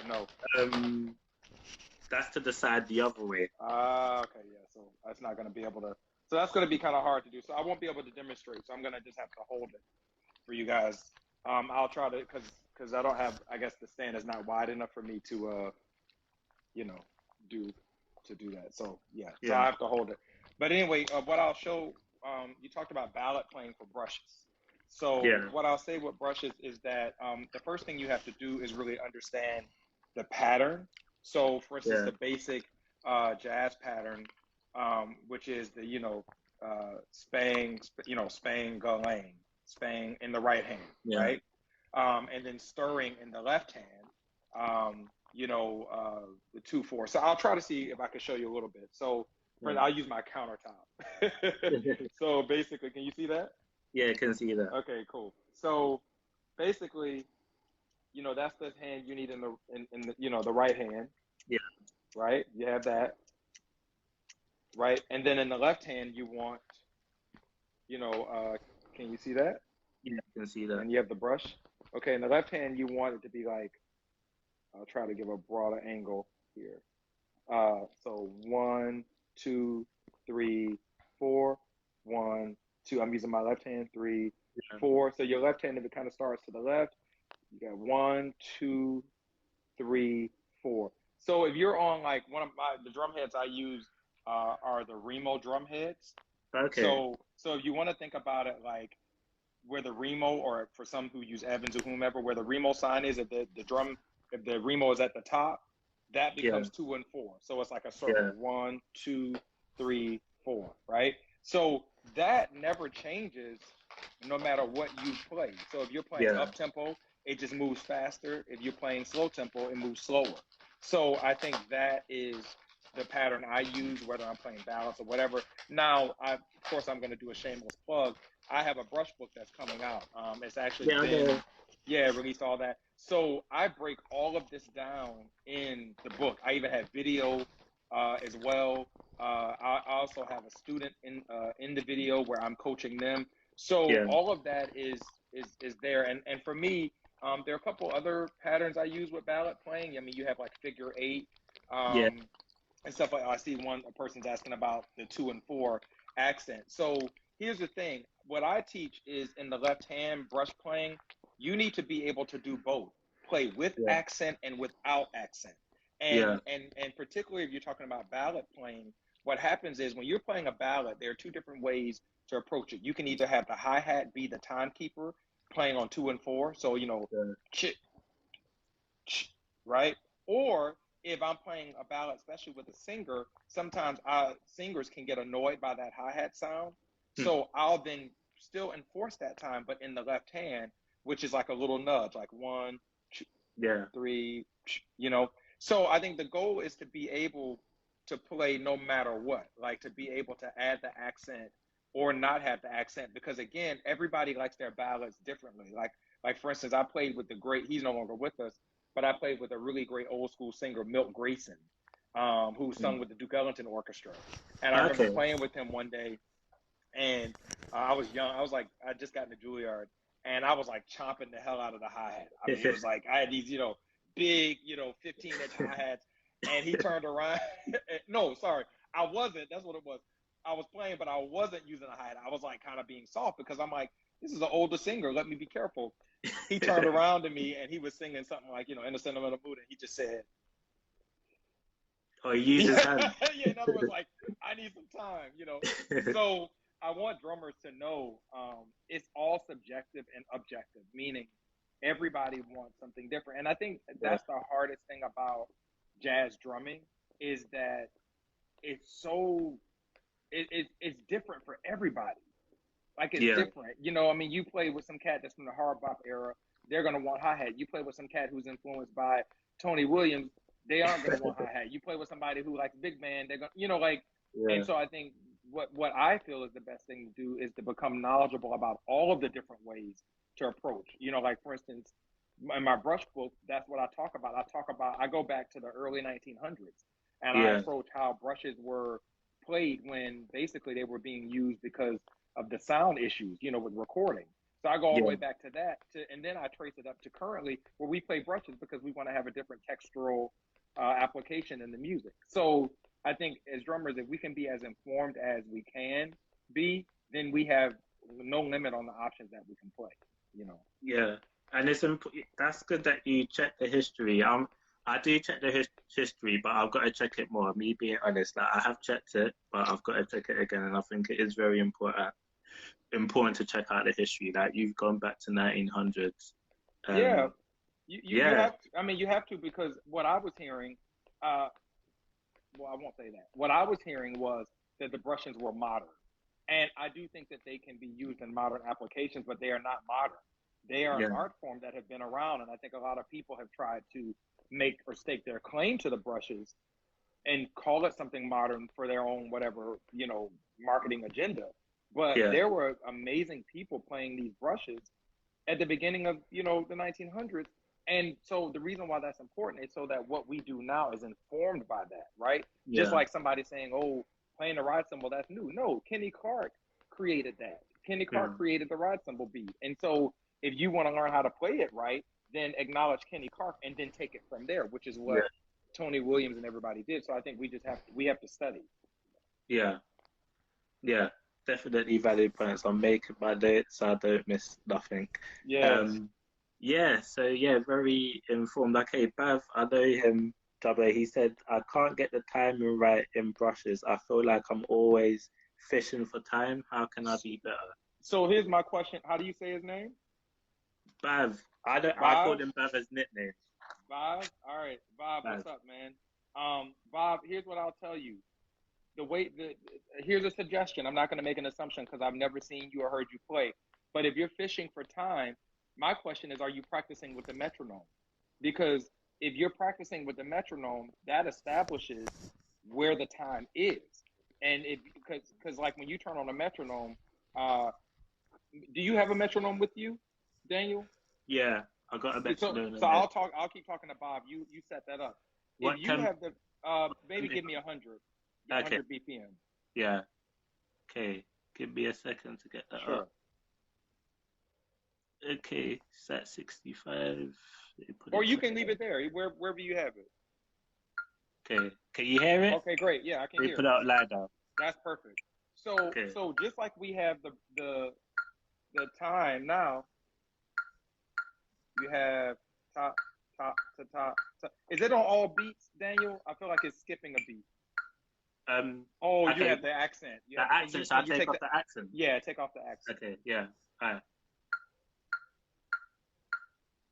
Or no? That's to decide the other way. Okay, yeah. So that's not going to be able to. So that's going to be kind of hard to do. So I won't be able to demonstrate. So I'm going to just have to hold it for you guys. I'll try to because I don't have. I guess the stand is not wide enough for me to you know do do that. So yeah. So I Yeah. have to hold it. But anyway, what I'll show. You talked about ballot playing for brushes. So Yeah. what I'll say with brushes is that the first thing you have to do is really understand the pattern. So for instance, Yeah. the basic jazz pattern, which is the spang galang, spang in the right hand, Yeah. right, and then stirring in the left hand. The 2/4. So I'll try to see if I can show you a little bit. So Yeah. I'll use my countertop. So basically, can you see that? Yeah, I can see that. Okay, cool. So basically, that's the hand you need in the the right hand, Yeah. right? You have that, right? And then in the left hand, you want, you know, uh, can you see that? Yeah, I can see that. And you have the brush. Okay, in the left hand, you want it to be like, I'll try to give a broader angle here. So 1, 2, 3, 4. 1, 2. I'm using my left hand. 3, Yeah. 4. So your left hand, if it kind of starts to the left, you got 1, 2, 3, 4. So if you're on like the drum heads I use are the Remo drum heads. Okay. So if you want to think about it like where the Remo, or for some who use Evans or whomever, where the Remo sign is, if the Remo is at the top, that Yeah. becomes 2 and 4. So it's like a Yeah. circle, 1, 2, 3, 4, right? So that never changes no matter what you play. So if you're playing Yeah. up tempo, it just moves faster. If you're playing slow tempo, it moves slower. So I think that is the pattern I use, whether I'm playing balance or whatever. Now, of course, I'm going to do a shameless plug. I have a brush book that's coming out. It's actually Yeah, I know. been, yeah, released all that. So I break all of this down in the book. I even have video as well. I also have a student in the video where I'm coaching them. So Yeah. all of that is there. And for me, there are a couple other patterns I use with ballot playing. I mean, you have like figure eight. Yeah. Um, and stuff like I see a person's asking about the 2 and 4 accent. So here's the thing. What I teach is in the left hand brush playing, you need to be able to do both. Play with Yeah. accent and without accent. Yeah. And particularly if you're talking about ballad playing, what happens is when you're playing a ballad, there are two different ways to approach it. You can either have the hi-hat be the timekeeper playing on 2 and 4. So, Yeah. ch right? Or if I'm playing a ballad, especially with a singer, sometimes singers can get annoyed by that hi-hat sound. Hmm. So I'll then still enforce that time, but in the left hand, which is like a little nudge, like 1, Yeah. 3, So I think the goal is to be able to play no matter what, like to be able to add the accent or not have the accent, because again, everybody likes their ballads differently. Like for instance, I played with the great, he's no longer with us, but I played with a really great old school singer, Milt Grayson, who Hmm. sung with the Duke Ellington Orchestra. And I remember Okay. playing with him one day, and I was young. I was like, I just got in the Juilliard, and I was like chomping the hell out of the hi hat. I mean, it was like I had these, big, 15-inch hi hats, and he turned around. No, sorry, I wasn't. That's what it was. I was playing, but I wasn't using a hi hat. I was like kind of being soft because I'm like, this is an older singer. Let me be careful. He turned around to me and he was singing something like, in a sentimental mood, and he just said, Or use his yeah, hand. yeah. In other words, like I need some time. So I want drummers to know it's all subjective and objective, meaning everybody wants something different. And I think Yeah. that's the hardest thing about jazz drumming is that it's so it's different for everybody. Like it's Yeah. different. I mean, you play with some cat that's from the hard bop era, they're gonna want hi hat. You play with some cat who's influenced by Tony Williams, they aren't gonna want hi hat. You play with somebody who likes big band, they're gonna, like. And Yeah. so I think what I feel is the best thing to do is to become knowledgeable about all of the different ways to approach. Like for instance, in my brush book, that's what I talk about. I go back to the early 1900s, and I Yeah. approach how brushes were played when basically they were being used because of the sound issues, with recording. So I go all the Yeah. way back to that, and then I trace it up to currently where we play brushes because we want to have a different textural application in the music. So I think as drummers, if we can be as informed as we can be, then we have no limit on the options that we can play. You know. Yeah, and that's good that you check the history. I do check the history, but I've got to check it more. Me being honest, like I have checked it, but I've got to check it again, and I think it is very important to check out the history. Like you've gone back to 1900s. Yeah, Um, you yeah, have to, I mean you have to because what I was hearing, uh, well I won't say that. What I was hearing was that the brushes were modern, and I do think that they can be used in modern applications, but they are not modern. They are an yeah, art form that have been around, and I think a lot of people have tried to make or stake their claim to the brushes and call it something modern for their own whatever marketing agenda. But yeah, there were amazing people playing these brushes at the beginning of the 1900s, and so the reason why that's important is so that what we do now is informed by that, right? Just yeah, like somebody saying, oh, playing the ride cymbal, that's new. No, Kenny Clark created that. Kenny Clark mm, created the ride cymbal beat, and so if you want to learn how to play it right, then acknowledge Kenny Clark and then take it from there, which is yeah, what Tony Williams and everybody did. So I think we have to study. yeah, yeah. Definitely valid points. I'm making my notes so I don't miss nothing. Yes. Um, yeah, so yeah, very informed. Okay, Bav, I know him, Dubbo. He said, I can't get the timing right in brushes. I feel like I'm always fishing for time. How can I be better? So here's my question: how do you say his name? Bav, I called Bob. him Bav as nickname. Bob. All right, Bob. Bav. What's up, man? Bob. Here's what I'll tell you. Here's a suggestion. I'm not going to make an assumption because I've never seen you or heard you play. But if you're fishing for time, my question is, are you practicing with the metronome? Because if you're practicing with the metronome, that establishes where the time is. And if because like when you turn on a metronome, uh, do you have a metronome with you, Daniel? Yeah, I got a So metronome so in there. I'll keep talking to Bob. You set that up. If What you temp? have the maybe give me 100, Okay, 100 BPM. yeah, okay. Give me a second to get that up. Sure. Okay, set 65. Let me put Or it you to can leave 10. it there, wherever you have it. Okay, can you hear it? Okay, great. Yeah, I can Let me hear put it. it out louder. That's perfect. So Okay. so just like we have the time now, you have top to top. Is it on all beats, Daniel? I feel like it's skipping a beat. Oh, you Okay, have the accent. You the have accent. Shall I can you take take off the the accent? yeah, take off the accent. Okay, yeah. Alright,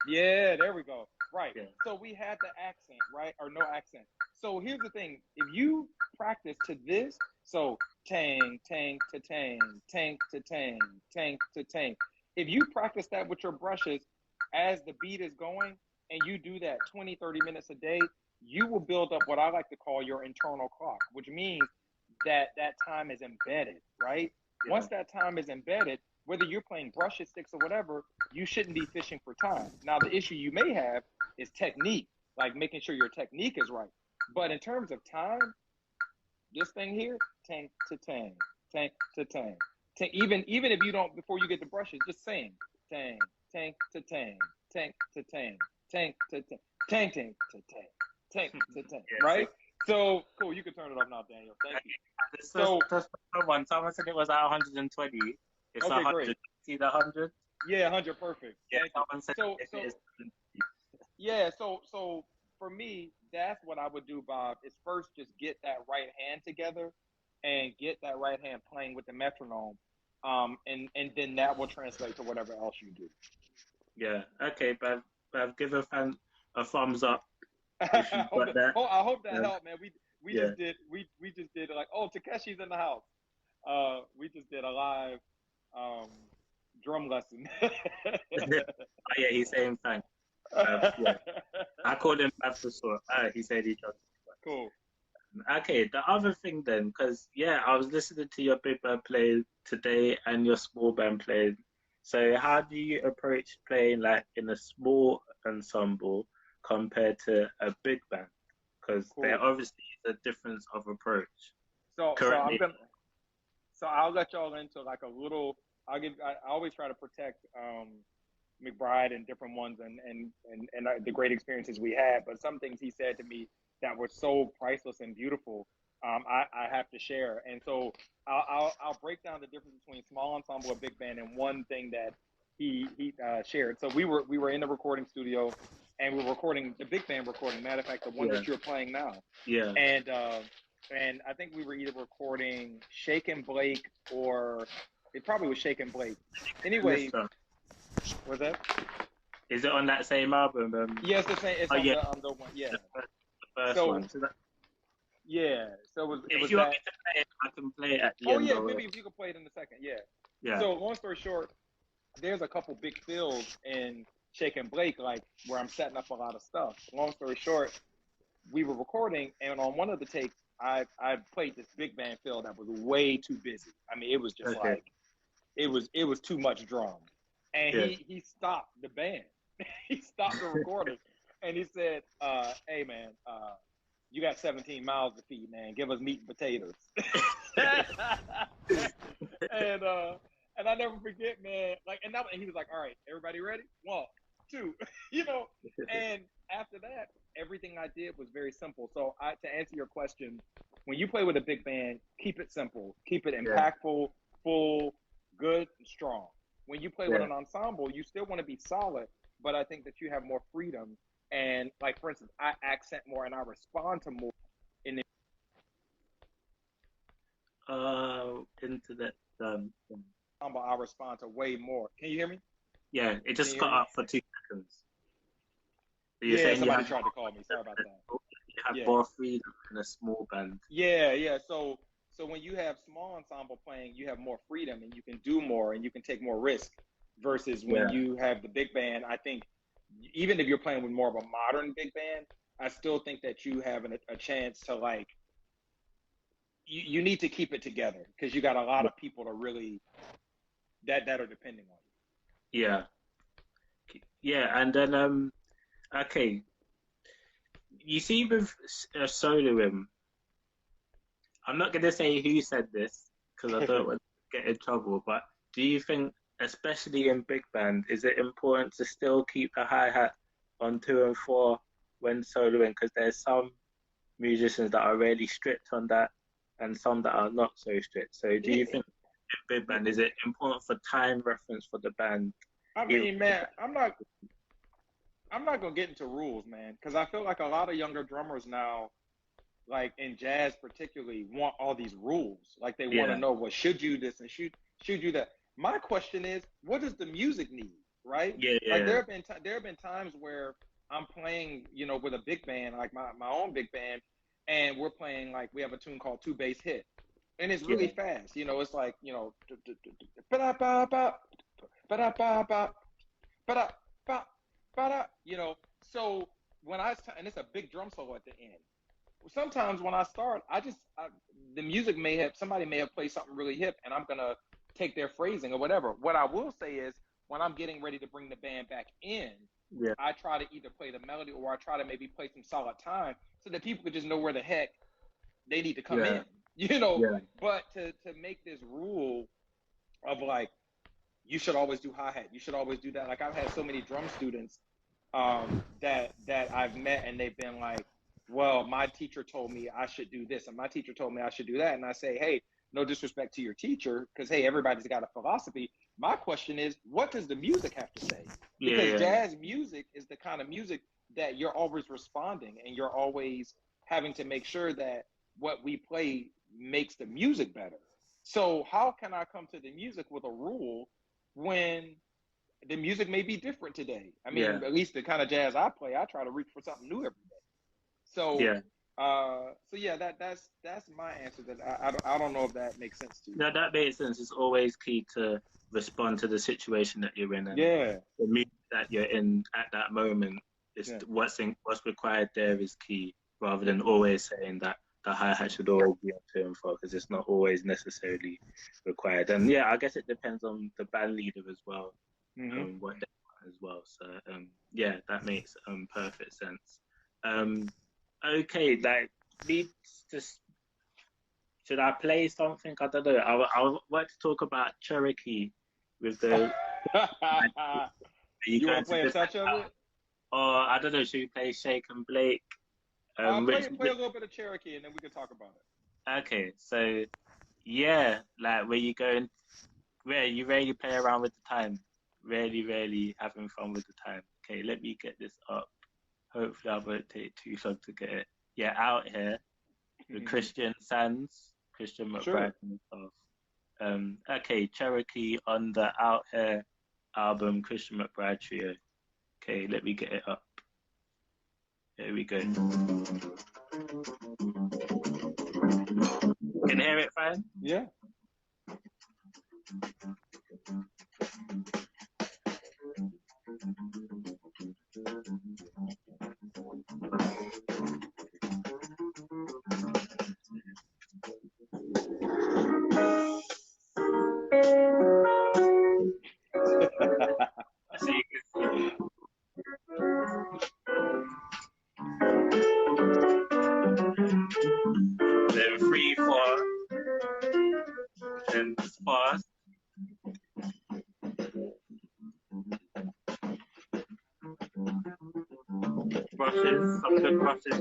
Yeah, there we go. Right. yeah. So we had the accent, right? Or no accent. So here's the thing. If you practice to this, so tang, tang to tang, tang to tang, tang to tang. If you practice that with your brushes as the beat is going and you do that 20, 30 minutes a day, you will build up what I like to call your internal clock, which means that time is embedded, right? Yeah. Once that time is embedded, whether you're playing brushes, sticks, or whatever, you shouldn't be fishing for time. Now, the issue you may have is technique, like making sure your technique is right. But in terms of time, this thing here, tank to tang, tank to tang. Even if you don't, before you get the brushes, just sing tang, tank to tang, tank to tang, tank to tang, tang, tank to tang, tank to tang, Yeah, see, right? So cool, you can turn it off now, Daniel. Thank you. So that's the one. Someone said it was at 120. It's okay, great. 100. See the 100? Yeah, 100, perfect. Yeah, Thank you. someone said So if it is so yeah, so for me, that's what I would do, Bob, is first just get that right hand together and get that right hand playing with the metronome. And then that will translate to whatever else you do. yeah. Okay, but give a thumbs up if you I hope got that. I hope that Yeah, helped, man. We yeah. just did we just did like, oh, Takeshi's in the house. We just did a live um drum lesson. Oh, yeah, he's saying thanks. Yeah, I called him Bab for short. He said he does. Cool. Okay, the other thing then, because yeah, I was listening to your big band play today and your small band playing. So how do you approach playing like in a small ensemble compared to a big band? Because there Cool. obviously is a difference of approach. So Currently, I'll let y'all into like a little I always try to protect McBride and different ones and the great experiences we had. But some things he said to me that were so priceless and beautiful, I have to share. And so I'll break down the difference between small ensemble and big band and one thing that he shared. So we were in the recording studio and we were recording the big band recording. Matter of fact, the one Yeah. that you're playing now. Yeah. And I think we were either recording Shake and Blake or it probably was Shake and Blake. Anyway, Mister. was that? Is it on that same album? Yeah, it's the same. It's on the one. Yeah. The first one. So yeah. So it was if you want that. me to play it, I can play it at the Oh end. yeah, maybe if you could play it in a second. Yeah. Yeah. So long story short, there's a couple big fills in Shake and Blake, like where I'm setting up a lot of stuff. Long story short, we were recording, and on one of the takes, I played this big band fill that was way too busy. I mean, it was just like it was too much drum, and he stopped the band. He stopped the recording, and he said, "Hey man, you got 17 miles to feed, man. Give us meat and potatoes." And I never forget, man. Like, and he was like, "All right, everybody ready? 1, 2," you know. And after that, everything I did was very simple. So, to answer your question, when you play with a big band, keep it simple, keep it impactful, full, good, and strong. When you play with an ensemble, you still want to be solid, but I think that you have more freedom. And like, for instance, I accent more and I respond to more in the into that ensemble. I respond to way more. Can you hear me? Yeah, it just cut up for 2 seconds. So you're saying somebody tried to call me. Sorry about that. You have more freedom in a small band. Yeah. So when you have small ensemble playing, you have more freedom and you can do more and you can take more risk. Versus when you have the big band, I think even if you're playing with more of a modern big band, I still think that you have a chance to like. You need to keep it together because you got a lot of people to really that are depending on you. Yeah, and then okay, you see with soloing, I'm not gonna say who said this because I don't want to get in trouble, but do you think, especially in big band, is it important to still keep the hi-hat on 2 and 4 when soloing? Because there's some musicians that are really strict on that and some that are not so strict. So do you think in big band, is it important for time reference for the band? I mean, man, I'm not gonna get into rules, man, because I feel like a lot of younger drummers now, like in jazz particularly, want all these rules. Like they want to know, well, should you this and should you that. My question is, what does the music need, right? Like there have been times where I'm playing, with a big band, like my own big band, and we're playing, like, we have a tune called Two Bass Hit, and it's really fast. It's like, So when and it's a big drum solo at the end. Sometimes when I start, the music somebody may have played something really hip, and I'm gonna take their phrasing or whatever. What I will say is, when I'm getting ready to bring the band back in, I try to either play the melody or I try to maybe play some solid time so that people could just know where the heck they need to come in. But to make this rule of like, you should always do hi-hat, you should always do that. Like, I've had so many drum students that I've met, and they've been like, well, my teacher told me I should do this, and my teacher told me I should do that. And I say, hey, no disrespect to your teacher, because, hey, everybody's got a philosophy. My question is, what does the music have to say? Because jazz music is the kind of music that you're always responding, and you're always having to make sure that what we play makes the music better. So how can I come to the music with a rule when the music may be different today? I mean, at least the kind of jazz I play, I try to reach for something new every day. So, that's my answer. That I don't know if that makes sense to you. No, that makes sense. It's always key to respond to the situation that you're in, and the music that you're in at that moment is what's required there is key, rather than always saying that the hi-hat should always be on 2 and 4, because it's not always necessarily required. And I guess it depends on the band leader as well, what they want as well. So that makes perfect sense. Okay, like, should I play something? I don't know. I want to talk about Cherokee with the. Are you You want going to to play a just touch of it? or I don't know, should we play Shake and Blake? Which Play a little bit of Cherokee, and then we can talk about it. okay, so yeah, like where you going where you really play around with the time. Really, really having fun with the time. Okay, let me get this up. Hopefully I won't take too long to get it. Yeah, out here with Christian Sands, Christian McBride Sure. and stuff. Okay, Cherokee on the Out Here album, Christian McBride Trio. Okay, let me get it up. Here we go. Can you hear it fine? Yeah. So you can see then 3/4 and fast. Brushes, some good brushes.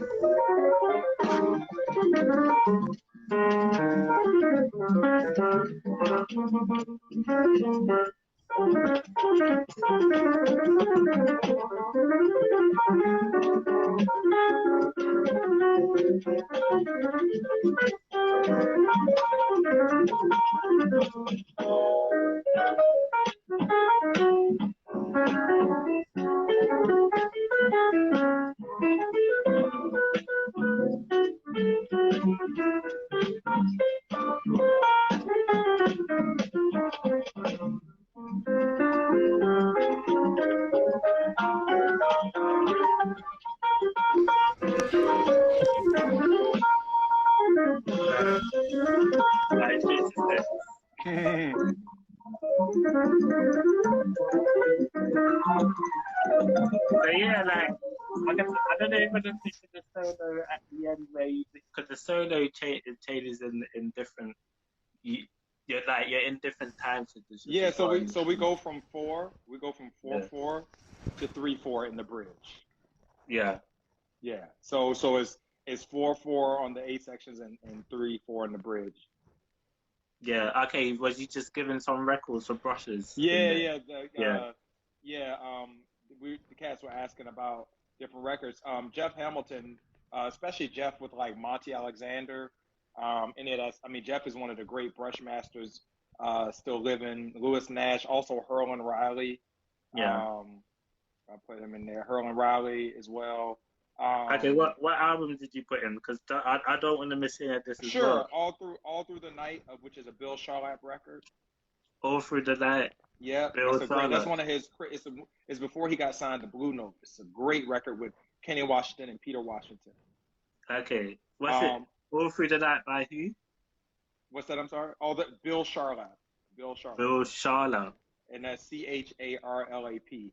Like, Jesus, so yeah, like I don't know if I just think of the solo at the end where you because the solo changes in different you you're in different time signages Yeah. as So well. we go from four. We go from four Yeah, four to 3/4 in the bridge. yeah, Yeah. So it's 4/4 on the A sections and 3/4 in the bridge. yeah. Okay, was you just given some records for brushes in Yeah. there? Yeah. Yeah, Yeah. The cats were asking about different records. Jeff Hamilton, especially Jeff with like Monty Alexander. Any of that. I mean, Jeff is one of the great brush masters still living. Lewis Nash, also Herlin Riley. yeah. I put him in there. Herlin Riley as well. Okay, Um, what album did you put in? Because I don't want to miss any of this as well. sure, all through the night, which is a Bill Charlap record. All through the night, Yeah, Bill that's a great. That's Charlotte. one of his. It's before he got signed to Blue Note. It's a great record with Kenny Washington and Peter Washington. Okay, what's it? Um, All through the night by who? what's that? I'm sorry. Oh, that Bill Charlap. Bill Charlap, Bill Charlotte. and that's CHARLAP.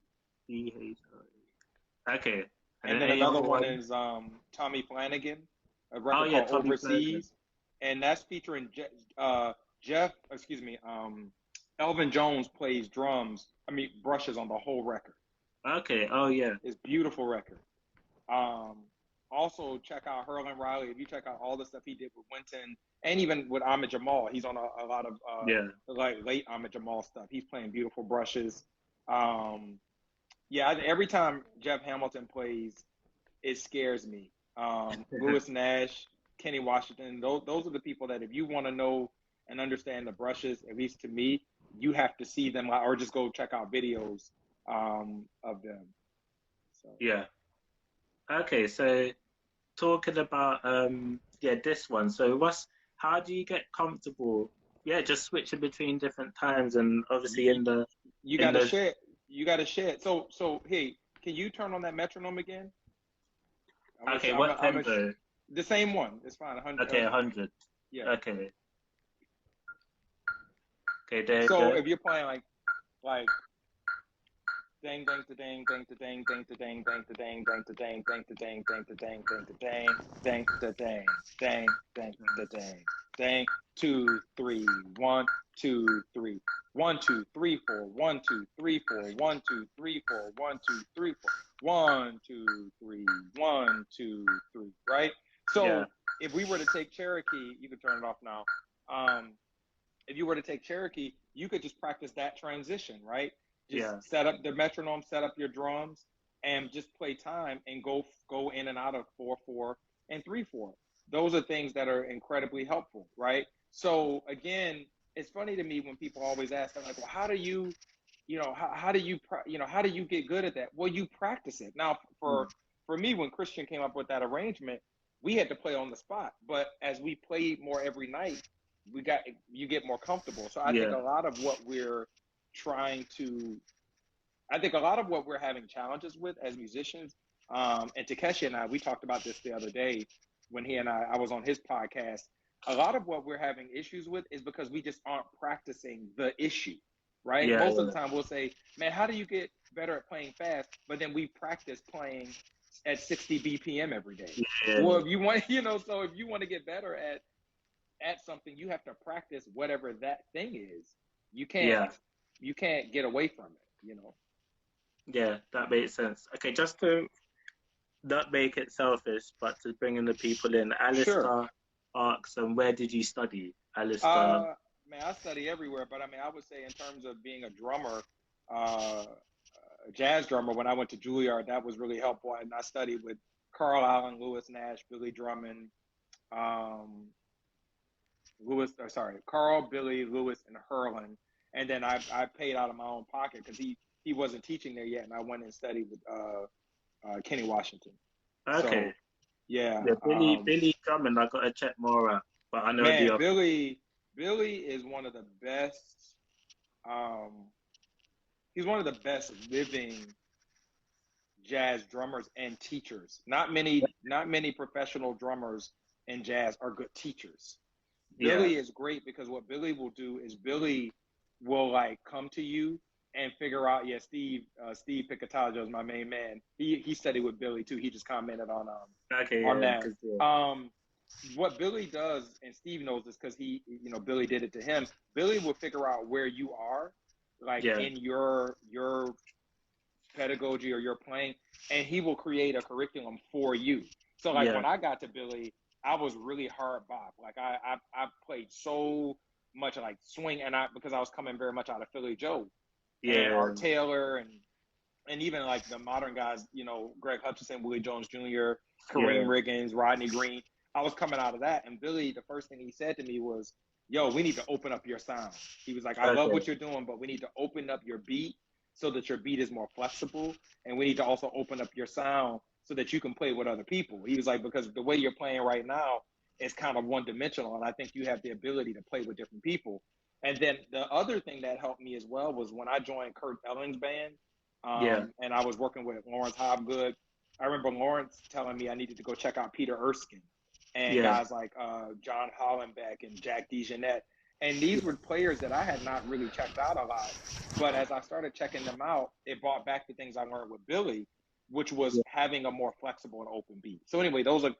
Okay. And And then then any another other one one? is Tommy Flanagan, a Oh record yeah, called Tommy Flanagan. Overseas, and that's featuring Jeff. Elvin Jones plays drums. I mean brushes on the whole record. Okay. Oh yeah. It's a beautiful record. Um, Also check out Herlin Riley. If you check out all the stuff he did with Winton and even with Ahmed Jamal, he's on a lot of Yeah. like late Ahmed Jamal stuff. He's playing beautiful brushes. Um, yeah, every time Jeff Hamilton plays, it scares me. Lewis Nash, Kenny Washington, those are the people that if you want to know and understand the brushes, at least to me, you have to see them or just go check out videos of them. So Yeah. Okay. So talking about yeah this one. So how do you get comfortable? Yeah, just switching between different times and obviously you, in the you in got to the share. You got to share. So hey, can you turn on that metronome again? okay what I'm a, tempo? the same one. It's fine. 100. Okay, 100. Yeah. Okay. Okay, there you So go. if you're playing like dang dang to dang dang to dang dang to dang dang to dang dang to dang dang to dang dang to dang dang to dang dang to dang dang dang to dang Dang. 2, 3, 1, 2, 3. 1, 2, 3, 4. 1, 2, 3, 4. 1, 2, 3, 4. 1, 2, 3, 4. 1, 2, 3. 1, 2, 3. Right? Yeah. So if we were to take Cherokee, you can turn it off now. If you were to take Cherokee, you could just practice that transition, right? Yeah. Just set up the metronome, set up your drums, and just play time and go in and out of 4/4 and 3/4. Those are things that are incredibly helpful, right? So again, it's funny to me when people always ask, they're like, "Well, how do you, how do you, how do you get good at that?" Well, you practice it. Now, Mm. for me, when Christian came up with that arrangement, we had to play on the spot. But as we played more every night, you get more comfortable. So I think Yeah. a lot of what we're trying to I think a lot of what we're having challenges with as musicians, and Takeshi and I, we talked about this the other day when he and I was on his podcast. A lot of what we're having issues with is because we just aren't practicing the issue, right? Yeah. Most of the time we'll say, man, how do you get better at playing fast? But then we practice playing at 60 BPM every day. Well, Yeah. if you want, so if you want to get better at something, you have to practice whatever that thing is. You can't Yeah. you can't get away from it. Yeah. That makes sense. Okay, just to not make it selfish, but to bring in the people in. Sure. Alistair asks, where did you study? Alistair. Uh, Man, I study everywhere, but I mean, I would say in terms of being a drummer, a jazz drummer, when I went to Juilliard, that was really helpful. And I studied with Carl Allen, Lewis Nash, Billy Drummond, um, Carl, Billy, Lewis, and Hurlin. And then I paid out of my own pocket because he wasn't teaching there yet, and I went and studied with Kenny Washington. Okay. So yeah, Yeah, Billy Drummond, I gotta check more out. But I know the man, other. Billy is one of the best. Um, he's one of the best living jazz drummers and teachers. Not many professional drummers in jazz are good teachers. Yeah. Billy is great because what Billy will do is Billy will like come to you and figure out. Yeah, Steve Picattaggio is my main man. He studied with Billy too. He just commented Okay, on yeah, that. because yeah. What Billy does, and Steve knows this because Billy did it to him. Billy will figure out where you are, like Yeah. in your pedagogy or your playing, and he will create a curriculum for you. So like Yeah. when I got to Billy, I was really hard bop. Like I played so much like swing, and because I was coming very much out of Philly Joe and Yeah. Art Taylor and even like the modern guys, Greg Hutchinson, Willie Jones Jr., Kareem Yeah. Riggins, Rodney Green. I was coming out of that, and Billy, the first thing he said to me was, "Yo, we need to open up your sound." He was like, "I love Okay. what you're doing, but we need to open up your beat so that your beat is more flexible, and we need to also open up your sound so that you can play with other people." He was like, "Because the way you're playing right now is kind of one-dimensional, and I think you have the ability to play with different people." And then the other thing that helped me as well was when I joined Kurt Elling's band, Yeah. and I was working with Lawrence Hobgood. I remember Lawrence telling me I needed to go check out Peter Erskine and Yeah. guys like John Hollenbeck and Jack DeJohnette. And these were players that I had not really checked out a lot. But as I started checking them out, it brought back the things I learned with Billy, which was Yeah. having a more flexible and open beat. So anyway, those are